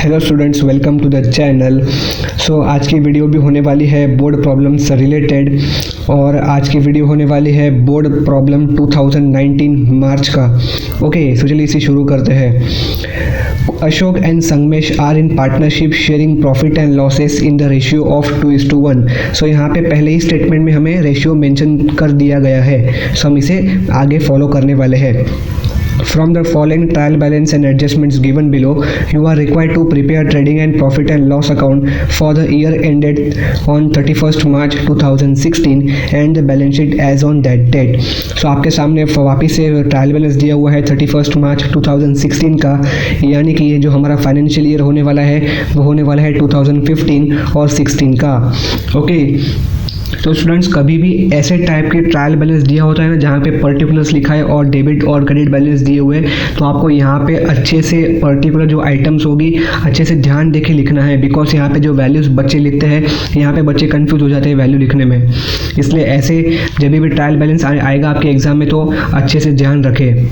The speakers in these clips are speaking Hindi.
Hello students, welcome to the channel. आज की वीडियो भी होने वाली है बोर्ड प्रॉब्लम से रिलेटेड, और आज की वीडियो होने वाली है बोर्ड प्रॉब्लम 2019 मार्च का। चलिए इसे शुरू करते हैं। Ashok and Sangmesh are in partnership sharing profit and losses in the ratio of 2:1। यहाँ पे पहले ही स्टेटमेंट में हमें रेशियो मेंशन कर दिया गया है, हम इसे आगे फॉलो करने वाले हैं। From the following trial balance and adjustments given below, you are required to prepare trading and profit and loss account for the year ended on 31st March 2016 and the balance sheet as on that date. आपके सामने वापिस से ट्रायल बैलेंस दिया हुआ है 31 मार्च 2016 का, यानी कि ये जो हमारा फाइनेंशियल ईयर होने वाला है वो होने वाला है 2015 और 16 का। तो स्टूडेंट्स, कभी भी ऐसे टाइप के ट्रायल बैलेंस दिया होता है ना जहाँ पे पर्टिकुलर्स लिखा है और डेबिट और क्रेडिट बैलेंस दिए हुए, तो आपको यहाँ पे अच्छे से पर्टिकुलर जो आइटम्स होगी अच्छे से ध्यान देके लिखना है। बिकॉज यहाँ पे जो वैल्यूज़ बच्चे लिखते हैं, यहाँ पे बच्चे कंफ्यूज हो जाते हैं वैल्यू लिखने में। इसलिए ऐसे जब भी ट्रायल बैलेंस आएगा आपके एग्जाम में तो अच्छे से ध्यान रखें।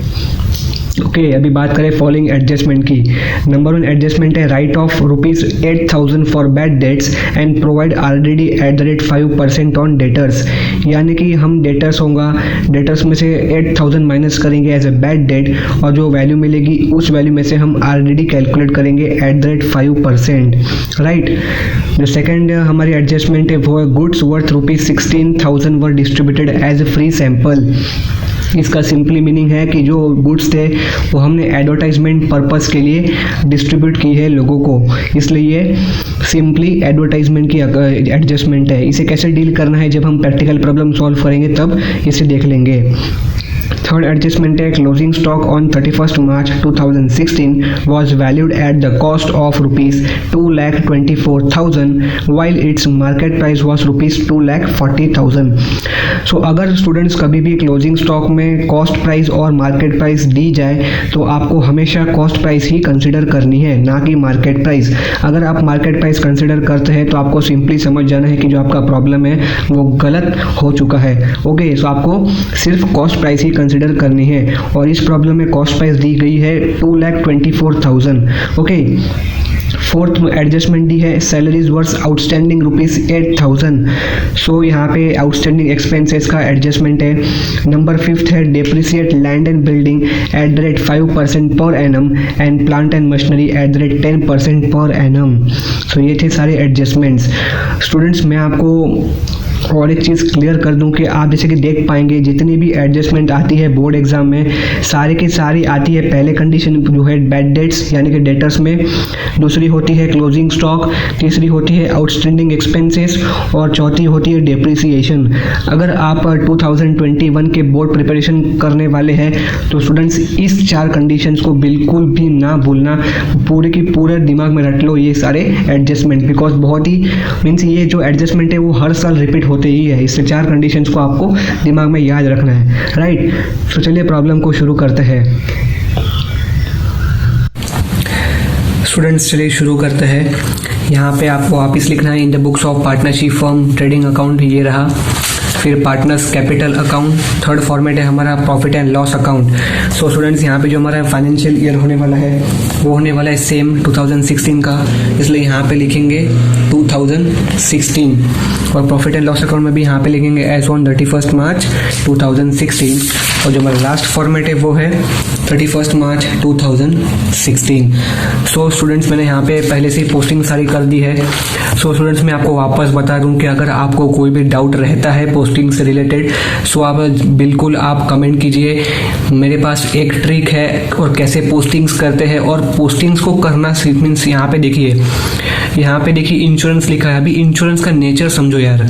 अभी बात करें फॉलोइंग एडजस्टमेंट की। नंबर 1 एडजस्टमेंट है right of ₹8,000 for bad debts and provide RDD @ 5% on debtors. यानी कि हम डेटर्स होगा, डेटर्स में से 8,000 माइनस करेंगे एज ए बैड डेट, और जो वैल्यू मिलेगी उस वैल्यू में से हम RDD कैलकुलेट करेंगे @ 5%, राइट। जो सेकेंड हमारी एडजस्टमेंट है वो है goods worth ₹16,000 were distributed as a free sample. इसका सिंपली मीनिंग है कि जो गुड्स थे वो हमने एडवर्टाइजमेंट पर्पस के लिए डिस्ट्रीब्यूट की है लोगों को, इसलिए ये सिंपली एडवर्टाइजमेंट की एडजस्टमेंट है। इसे कैसे डील करना है जब हम प्रैक्टिकल प्रॉब्लम सॉल्व करेंगे तब इसे देख लेंगे। थर्ड एडजस्टमेंट है closing stock on 31st March 2016 was valued at the cost of ₹2,24,000 while its market price was ₹2,40,000। अगर स्टूडेंट्स कभी भी क्लोजिंग स्टॉक में कॉस्ट प्राइस और मार्केट प्राइस दी जाए तो आपको हमेशा कॉस्ट प्राइस ही कंसिडर करनी है, ना कि मार्केट प्राइस। अगर आप मार्केट प्राइस कंसिडर करते हैं तो आपको सिंपली समझ जाना है कि जो आपका प्रॉब्लम है वो गलत हो चुका है। आपको सिर्फ कॉस्ट प्राइस ही कंसिडर करनी है, और इस प्रॉब्लम में कॉस्ट प्राइस दी गई है 2,24,000। फोर्थ एडजस्टमेंट दी है सैलरीज वर्स आउटस्टैंडिंग ₹8,000। यहाँ पे आउटस्टैंडिंग एक्सपेंसेस का एडजस्टमेंट है। नंबर 5 है depreciate land and building @ 5% per annum and plant and machinery @ 10% per annum. ये थे सारे एडजस्टमेंट्स। स्टूडेंट्स, मैं आपको और एक चीज़ क्लियर कर दूं कि आप जैसे कि देख पाएंगे जितनी भी एडजस्टमेंट आती है बोर्ड एग्जाम में सारी की सारी आती है पहले कंडीशन जो है बैड डेट्स यानी कि डेटर्स में, दूसरी होती है क्लोजिंग स्टॉक, तीसरी होती है आउटस्टैंडिंग एक्सपेंसेस, और चौथी होती है डेप्रिसिएशन। अगर आप 2021 के बोर्ड प्रिपरेशन करने वाले हैं तो स्टूडेंट्स इस 4 कंडीशंस को बिल्कुल भी ना भूलना, पूरे की पूरे दिमाग में रट लो ये सारे एडजस्टमेंट। बिकॉज बहुत ही मीन्स ये जो एडजस्टमेंट है वो हर साल रिपीट होते ही है, इससे 4 कंडीशंस को आपको दिमाग में याद रखना है, राइट। चलिए प्रॉब्लम को शुरू करते हैं। स्टूडेंट्स, चलिए शुरू करते हैं। यहाँ पे आपको वापिस लिखना है in the books of partnership firm trading account, ये रहा। फिर partners capital account, third format है हमारा profit and loss account. Students, यहाँ पे जो हमारा फाइनेंशियल ईयर होने वाला है वो होने वाला है सेम 2016 का, इसलिए यहाँ पे लिखेंगे 2016, और प्रॉफिट एंड लॉस अकाउंट में भी यहाँ पे लिखेंगे एज ऑन 31st March 2016, और जो हमारा लास्ट फॉर्मेट है वो है 31st March 2016। स्टूडेंट्स, मैंने यहाँ पे पहले से ही पोस्टिंग सारी कर दी है। स्टूडेंट्स, मैं आपको वापस बता दूं कि अगर आपको कोई भी डाउट रहता है पोस्टिंग से रिलेटेड आप बिल्कुल आप कमेंट कीजिए। मेरे पास एक ट्रिक है और कैसे पोस्टिंग्स करते हैं, और पोस्टिंग्स को करना मीन्स यहाँ पे देखिए इंश्योरेंस लिखा है। अभी इंश्योरेंस का नेचर समझो यार,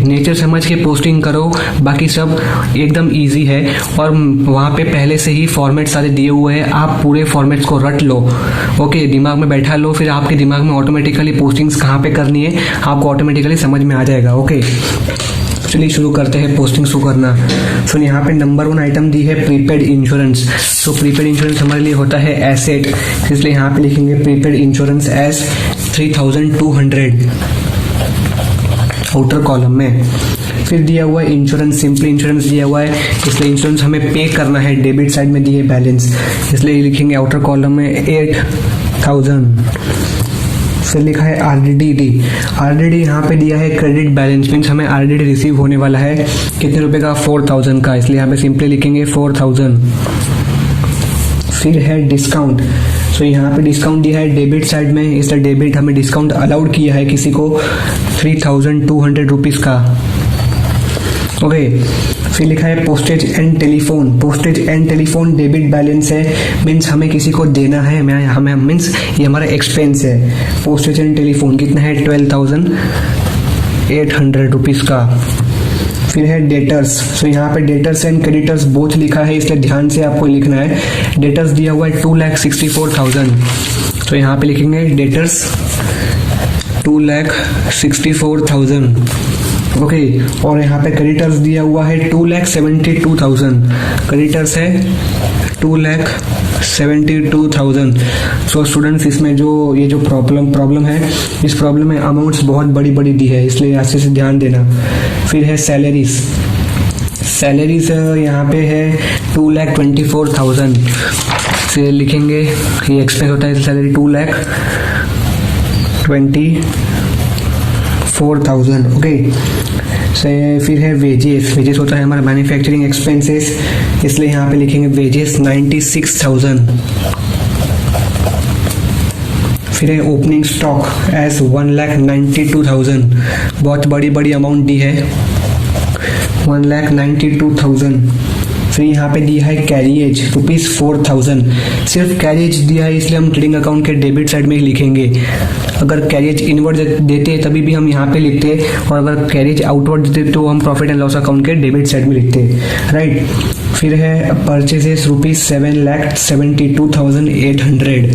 नेचर समझ के पोस्टिंग करो, बाकी सब एकदम ईजी है। और वहाँ पे पहले से ही फॉर्मेट सारे दिए हुए हैं, आप पूरे फॉर्मेट्स को रट लो, दिमाग में बैठा लो, फिर आपके दिमाग में ऑटोमेटिकली पोस्टिंग्स कहाँ पे करनी है आपको ऑटोमेटिकली समझ में आ जाएगा। चलिए शुरू करते हैं पोस्टिंग शुरू करना। यहाँ पे नंबर 1 आइटम दी है प्रीपेड इंश्योरेंस। प्रीपेड इंश्योरेंस हमारे लिए होता है एसेट, इसलिए यहाँ पे लिखेंगे prepaid insurance as 3,200 outer column में। फिर दिया हुआ है इंश्योरेंस, सिंपली इंश्योरेंस दिया हुआ है, इसलिए इंश्योरेंस हमें पे करना है, डेबिट साइड में दिए बैलेंस, इसलिए लिखेंगे आउटर कॉलम में 8 फिर लिखा है RDD। RDD यहाँ पे दिया है क्रेडिट बैलेंस, मीन्स हमें RDD रिसीव होने वाला है कितने रुपए का, 4000 का, इसलिए यहाँ पे सिंपली लिखेंगे 4000। फिर है डिस्काउंट। सो यहाँ पे डिस्काउंट दिया है डेबिट साइड में, इसलिए डेबिट हमें डिस्काउंट अलाउड किया है किसी को 3200 रुपीज़ का। ओके, फिर लिखा है postage and telephone. Postage and telephone debit balance है, मीन्स हमें किसी को देना है, हमें मीन्स ये हमारा एक्सपेंस है। पोस्टेज एंड टेलीफोन कितना है, 12800 रुपीज़ का। फिर है डेटर्स। सो यहाँ पे डेटर्स एंड क्रेडिटर्स बोथ लिखा है, इसलिए ध्यान से आपको लिखना है। डेटर्स दिया हुआ है 2,64,000, तो यहाँ पे लिखेंगे डेटर्स 2,64,000। ओके, और यहाँ पे क्रेडिटर्स दिया हुआ है 2,72,000। क्रेडिटर्स है 2,72,000। सो स्टूडेंट्स, इसमें ये जो प्रॉब्लम है, इस प्रॉब्लम में अमाउंट्स बहुत बड़ी बड़ी दी है, इसलिए अच्छे से ध्यान देना। फिर है सैलरीज। सैलरीज यहाँ पे है 2,24,000 से लिखेंगे, ये एक्सपेंस होता है सैलरी 2,24,000। ओके, से फिर है वेजेस। वेजेस होता है हमारा मैन्युफैक्चरिंग एक्सपेंसेस, इसलिए यहाँ पे लिखेंगे वेजेस 96,000। फिर है ओपनिंग स्टॉक एज 1,92,000, बहुत बड़ी बड़ी अमाउंट दी है 1,92,000। फिर यहाँ पे दिया है कैरिएज ₹4,000। सिर्फ कैरिएज दिया है, इसलिए हम ट्रेडिंग अकाउंट के डेबिट साइड में ही लिखेंगे। अगर कैरिएज इनवर्ड देते तभी भी हम यहाँ पे लिखते, और अगर कैरिएज आउटवर्ड देते तो हम प्रॉफिट एंड लॉस अकाउंट के डेबिट साइड में लिखते, राइट। फिर है परचेजेस ₹7,72,800,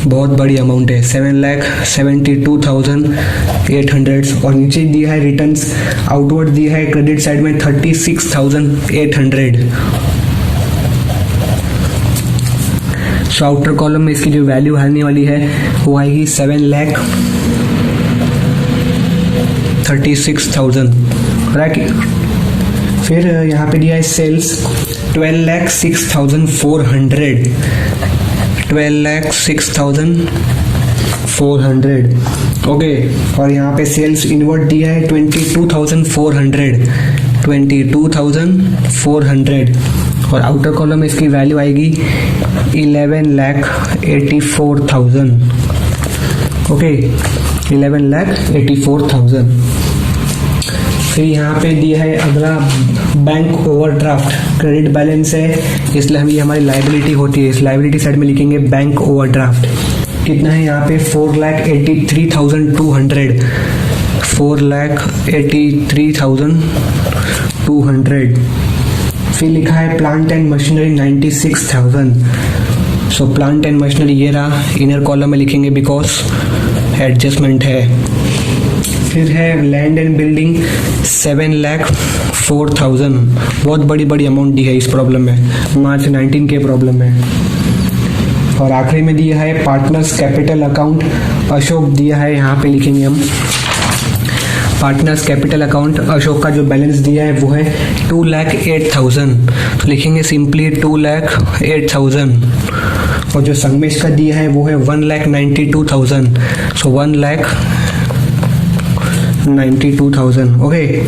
बहुत बड़ी अमाउंट है 7,72,800। और नीचे दिया है रिटर्न्स, आउटवर्ड दिया है क्रेडिट साइड में 36,800। सो आउटर कॉलम में इसकी जो वैल्यू आने वाली है वो आएगी 7,36,000, राइट। फिर यहाँ पे दिया है सेल्स 12,06,400, 12,06,400। ओके, और यहाँ पे सेल्स इनवर्ड दिया है 22,400, 22,400। और आउटर कॉलम में इसकी वैल्यू आएगी 11,84,000। ओके, 11,84,000। फिर यहाँ पे दिया है अगला बैंक ओवरड्राफ्ट। क्रेडिट बैलेंस है, इसलिए हम ये हमारी लाइबिलिटी होती है, इस लाइबिलिटी साइड में लिखेंगे बैंक ओवरड्राफ्ट। कितना है यहाँ पे 4,83,200, 4,83,200। फिर लिखा है plant and machinery 96,000। So plant and machinery ये रहा, इनर कॉलम में लिखेंगे बिकॉज एडजस्टमेंट है। फिर है लैंड एंड बिल्डिंग 7,04,000, बहुत बड़ी बड़ी अमाउंट दी है इस प्रॉब्लम में, मार्च 19 के प्रॉब्लम में। और आखिरी में दिया है पार्टनर्स कैपिटल अकाउंट, अशोक दिया है, यहाँ पे लिखेंगे हम पार्टनर्स कैपिटल अकाउंट। अशोक का जो बैलेंस दिया है वो है 2,08,000, तो लिखेंगे सिंपली 2,08,000। और जो संगमेश का दिया है वो है 1,92,000, सो 1,92,000। ओके,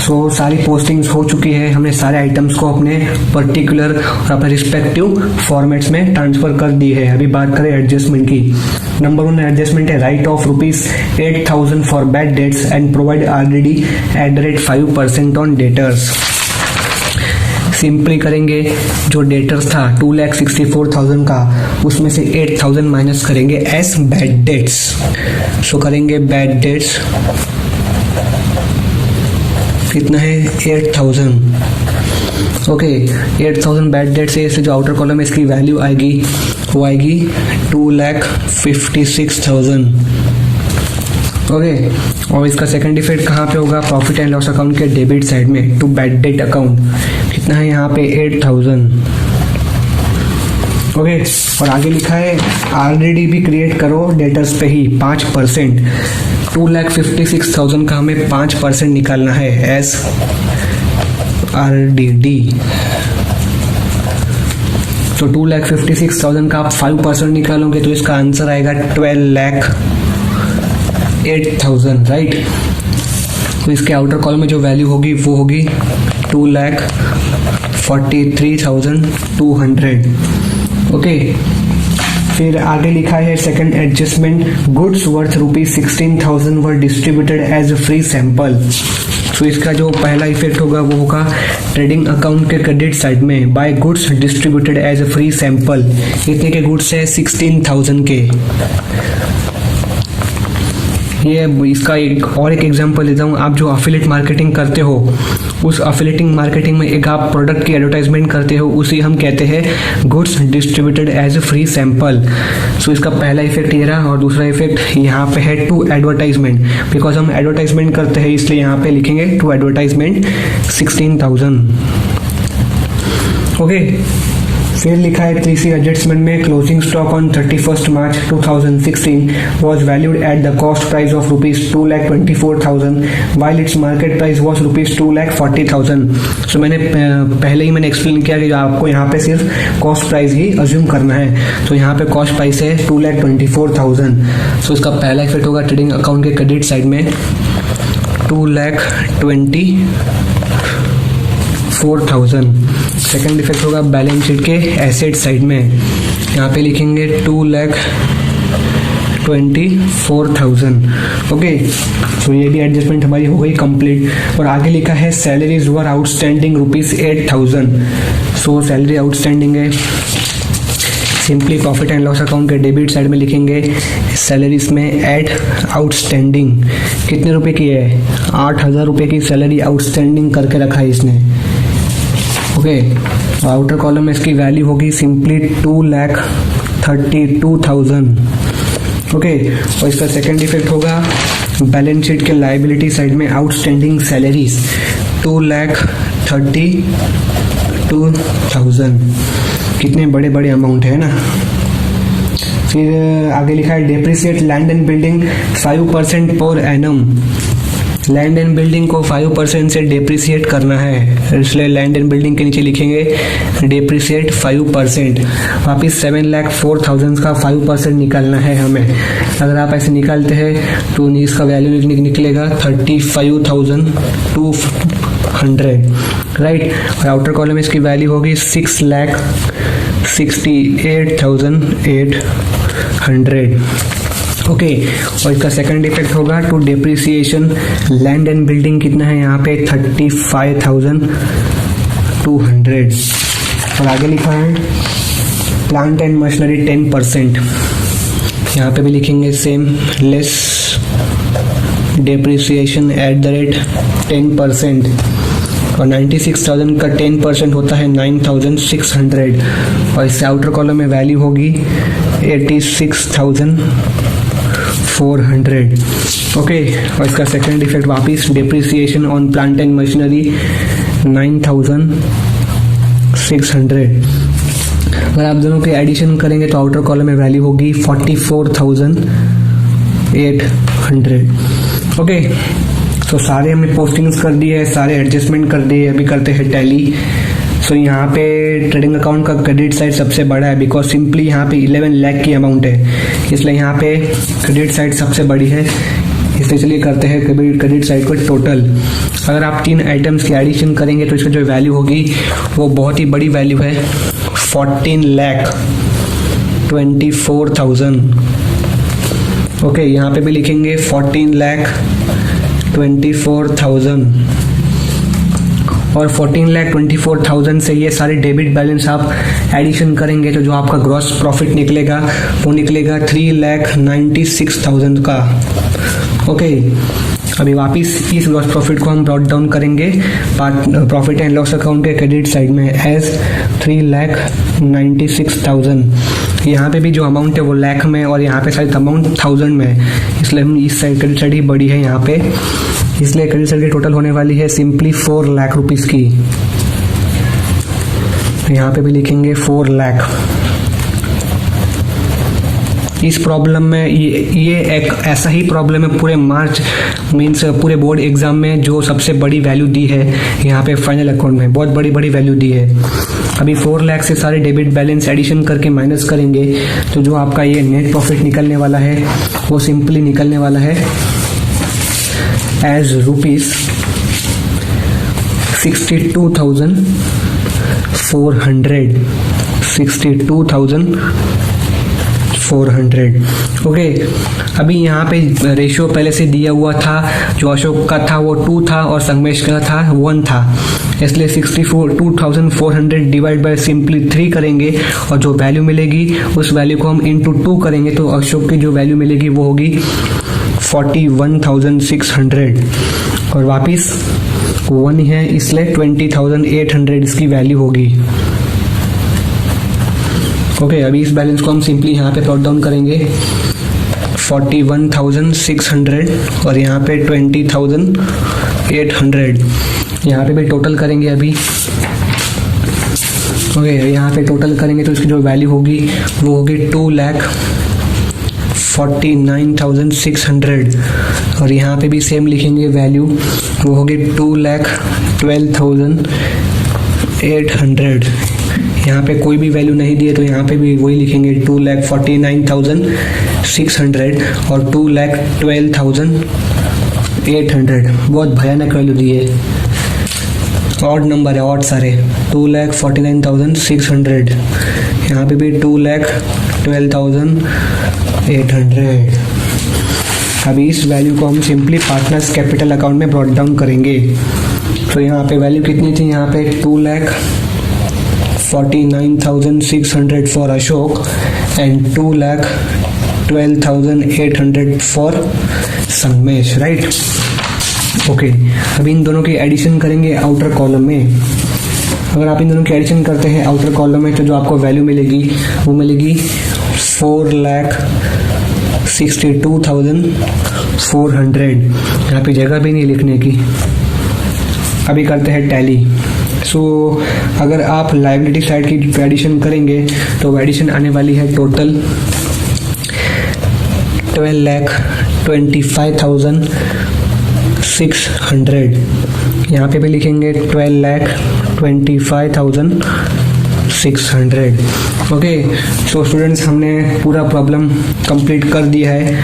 सो सारी पोस्टिंग्स हो चुकी है, हमने सारे आइटम्स को अपने पर्टिकुलर और अपने रिस्पेक्टिव फॉर्मेट्स में ट्रांसफर कर दी है। अभी बात करें एडजस्टमेंट की। नंबर 1 एडजस्टमेंट है right of ₹8,000 for bad debts and provide RDD at the rate 5% on debtors. Simply करेंगे, जो डेटर्स था 2,64,000 का, उसमें से 8,000 माइनस करेंगे एज बैड डेट्स। सो करेंगे बैड डेट्स, कितना है 8,000। ओके, 8,000 बैड डेट्स है, इससे जो आउटर कॉलम में इसकी वैल्यू आएगी वो आएगी 2,56,000। ओके, और इसका सेकंड इफेक्ट कहाँ पे होगा, प्रॉफिट एंड लॉस अकाउंट के डेबिट साइड में टू बैड डेट अकाउंट। कितना है यहाँ पे 8,000। ओके, और आगे लिखा है RDD भी क्रिएट करो डेटर्स पे ही 5%। 2,56,000 का हमें 5% निकालना है एज RDD। तो 2,56,000 का आप 5% निकालोगे तो इसका आंसर आएगा 12,08,000, राइट। तो इसके आउटर कॉलम में जो वैल्यू होगी वो होगी 2,43,200। ओके, फिर आगे लिखा है second adjustment, goods worth ₹16,000 were distributed as free sample. तो इसका जो पहला इफेक्ट होगा वो होगा ट्रेडिंग अकाउंट के क्रेडिट साइड में by goods distributed as free sample. कितने के गुड्स है? 16,000 के। ये इसका एक एग्जांपल लेता हूँ। आप जो अफिलिएट मार्केटिंग करते हो, उस अफिलिएटिंग मार्केटिंग में एक आप प्रोडक्ट की एडवर्टाइजमेंट करते हो, उसी हम कहते हैं goods distributed as free sample. So इसका पहला इफेक्ट ये रहा, और दूसरा इफेक्ट यहाँ पे है टू एडवर्टाइजमेंट, बिकॉज हम एडवर्टाइजमेंट करते हैं इसलिए यहाँ पे लिखेंगे टू एडवर्टाइजमेंट 16,000। ओके, फिर लिखा है तीसरी एडजस्टमेंट में closing stock on 31 March 2016 was valued at the cost price of ₹2,24,000 while its market price was ₹2,40,000। सो मैंने पहले ही एक्सप्लेन किया कि आपको यहाँ पे सिर्फ कॉस्ट प्राइस ही अज्यूम करना है। तो यहाँ पे कॉस्ट प्राइस है 2,24,000। सो इसका पहला इफेक्ट होगा ट्रेडिंग अकाउंट के क्रेडिट साइड में 2,24,000। सेकेंड इफेक्ट होगा बैलेंस शीट के एसेट साइड में, यहाँ पे लिखेंगे 2,24,000। ओके, तो ये भी एडजस्टमेंट हमारी हो गई कंप्लीट। और आगे लिखा है सैलरीज वर आउटस्टैंडिंग ₹8,000। सो सैलरी आउटस्टैंडिंग है, simply profit and loss account के डेबिट साइड में लिखेंगे सैलरीज में एड आउटस्टैंडिंग। कितने रुपए की है? 8,000 रुपये की सैलरी आउटस्टैंडिंग करके रखा है इसने। ओके, आउटर कॉलम में इसकी वैल्यू होगी सिंपली 2,32,000। ओके, और इसका सेकंड इफेक्ट होगा बैलेंस शीट के लायबिलिटी साइड में आउटस्टैंडिंग सैलरीज 2,32,000। कितने बड़े बड़े अमाउंट है ना। फिर आगे लिखा है depreciate land and building 5% per annum. Land and building को 5% से डेप्रिसिएट करना है, इसलिए लैंड एंड बिल्डिंग के नीचे लिखेंगे डेप्रिसिएट 5%। वापिस 7,04,000 का 5% निकालना है हमें। अगर आप ऐसे निकालते हैं तो इसका वैल्यू निकलेगा 35,200, राइट। और आउटर कॉलम में इसकी वैल्यू होगी 6,68,800। ओके, और इसका सेकंड इफेक्ट होगा to depreciation land and building कितना है यहाँ पे 35,200। और आगे लिखा है प्लांट एंड मशीनरी 10%। यहाँ पे भी लिखेंगे same less depreciation at the rate 10%। और 96,000 का 10% होता है 9,600। और इससे आउटर कॉलम में वैल्यू होगी 86,400। ओके, और इसका सेकंड इफेक्ट वापिस depreciation on plant and machinery 9,600। अगर आप दोनों के एडिशन करेंगे तो आउटर कॉलम में वैल्यू होगी 44,800। ओके, तो सारे हमने पोस्टिंग्स कर दिए, सारे एडजस्टमेंट कर दिए। अभी करते हैं टैली। सो यहाँ पे ट्रेडिंग अकाउंट का क्रेडिट साइड सबसे बड़ा है, बिकॉज सिंपली यहाँ पे 11 लाख की अमाउंट है, इसलिए यहाँ पे क्रेडिट साइड सबसे बड़ी है। इसलिए चलिए करते हैं क्रेडिट साइड को टोटल। अगर आप 3 आइटम्स की एडिशन करेंगे तो इसका जो वैल्यू होगी वो बहुत ही बड़ी वैल्यू है 14,24,000। ओके, यहाँ पे भी लिखेंगे 14,24,000। और 14,24,000 से ये सारे डेबिट बैलेंस आप एडिशन करेंगे तो जो आपका ग्रॉस प्रॉफिट निकलेगा वो निकलेगा 3,96,000 का। ओके, अभी वापिस इस ग्रॉस प्रॉफिट को हम ब्रॉट डाउन करेंगे प्रॉफिट एंड लॉस अकाउंट के क्रेडिट साइड में एज 3,96,000। यहाँ पे भी जो अमाउंट है वो लाख में, और यहाँ पे शायद अमाउंट 1000 में है, इसलिए हम इस साइड क्रेडिट साइड ही बड़ी है यहाँ पे, इसलिए क्रेडिट साइड की टोटल होने वाली है सिंपली 4 लाख रुपीस की। यहाँ पे भी लिखेंगे 4 लाख। इस प्रॉब्लम में ये एक ऐसा ही प्रॉब्लम है पूरे मार्च मीन्स पूरे बोर्ड एग्जाम में जो सबसे बड़ी वैल्यू दी है यहाँ पे फाइनल अकाउंट में, बहुत बड़ी वैल्यू दी है। अभी 4 लाख से सारे डेबिट बैलेंस एडिशन करके माइनस करेंगे तो जो आपका ये नेट प्रॉफिट निकलने वाला है वो सिंपली निकलने वाला है एज रुपीज 62,400 ओके। अभी यहाँ पे रेशियो पहले से दिया हुआ था, जो अशोक का था वो 2 था और संगमेश का था 1 था, इसलिए 62,400 डिवाइड बाय सिंपली 3 करेंगे और जो वैल्यू मिलेगी उस वैल्यू को हम इंटू 2 करेंगे तो अशोक की जो वैल्यू मिलेगी वो होगी 41,600 और वापिस 1 है इसलिए 20,800 इसकी वैल्यू होगी। ओके अभी इस बैलेंस को हम सिंपली यहाँ पे प्लॉट डाउन करेंगे 41,600 और यहाँ पे 20,800, यहाँ पे भी टोटल करेंगे अभी। ओके यहाँ पे टोटल करेंगे तो इसकी जो वैल्यू होगी वो होगी 2,49,600 और यहाँ पे भी सेम लिखेंगे वैल्यू, वो होगी 2,12,800। यहाँ पे कोई भी वैल्यू नहीं दी है तो यहाँ पे भी वही लिखेंगे 2,49,600 और 2,12,800। बहुत भयानक वैल्यू दी है, ऑड नंबर है, ऑड सारे। 2,49,600, यहाँ पे भी 2,12,800। अभी इस वैल्यू को हम सिंपली पार्टनर्स कैपिटल अकाउंट में ब्रॉट डाउन करेंगे। तो यहाँ पे वैल्यू कितनी थी, यहाँ पे 2,49,600 for Ashok and 2,12,800 for Sangamesh, right. Okay अभी इन दोनों की एडिशन करेंगे आउटर कॉलम में। अगर आप इन दोनों की एडिशन करते हैं आउटर कॉलम में तो जो आपको वैल्यू मिलेगी वो मिलेगी 4,62,400। यहाँ पे जगह भी नहीं लिखने की। अभी करते हैं टैली। सो अगर आप लायबिलिटी साइड की एडिशन करेंगे तो एडिशन आने वाली है टोटल 12,25,600। यहाँ पे भी लिखेंगे 12,25,600। ओके सो स्टूडेंट्स हमने पूरा प्रॉब्लम कंप्लीट कर दिया है।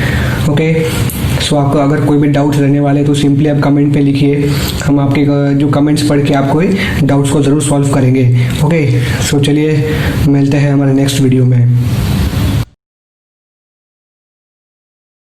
ओके सो आपको अगर कोई भी डाउट्स रहने वाले तो सिंपली आप कमेंट पे लिखिए, हम आपके जो कमेंट्स पढ़ के आपको डाउट्स को ज़रूर सॉल्व करेंगे। ओके सो चलिए मिलते हैं हमारे नेक्स्ट वीडियो में।